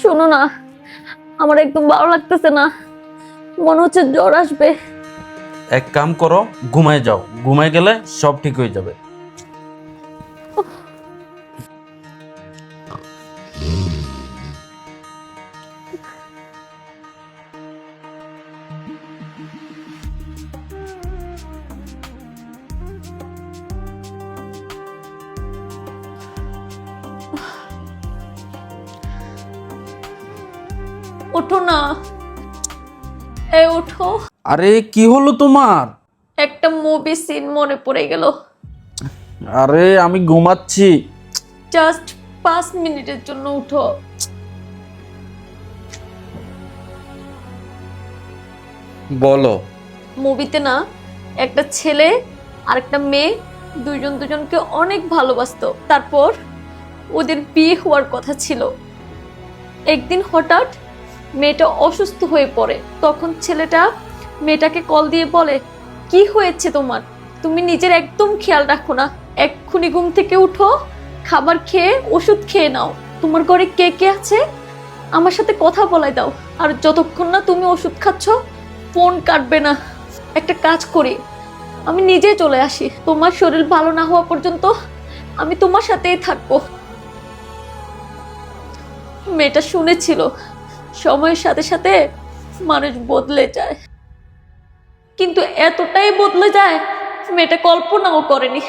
শোনো না, আমার একদম ভালো লাগতেছে না, মনে হচ্ছে জ্বর আসবে। এক কাম করো, ঘুমায় যাও, ঘুমায় গেলে সব ঠিক হয়ে যাবে। ওঠো না, ওঠো। আরে কি হলো তোমার? একটা মুভি সিন মনে পড়ে গেল। আরে আমি ঘুমাচ্ছি। জাস্ট 5 মিনিটের জন্য উঠো। বলো। মুভিতে না একটা ছেলে আর একটা মেয়ে দুইজন দুজনকে অনেক ভালোবাসতো। তারপর ওদের বিয়ে হওয়ার কথা ছিল। একদিন হঠাৎ মেয়েটা অসুস্থ হয়ে পড়ে। তখন ছেলেটা মেয়েটাকে কল দিয়ে বলে, কি হয়েছে তোমার? তুমি নিজের একদম খেয়াল রাখো না, এক্ষুনি ঘুম থেকে উঠো, খাবার খেয়ে ওষুধ খেয়ে নাও। তোমার ঘরে কে কে আছে আমার সাথে কথা বলাই দাও। আর যতক্ষণ না তুমি ওষুধ খাচ্ছ ফোন কাটবে না। একটা কাজ করি, আমি নিজে চলে আসি, তোমার শরীর ভালো না হওয়া পর্যন্ত আমি তোমার সাথেই থাকবো। মেয়েটা শুনেছিল সময়ের সাথে সাথে মানুষ বদলে যায়, কিন্তু এতটাই বদলে যায় মেয়েটা কল্পনাও করেনি।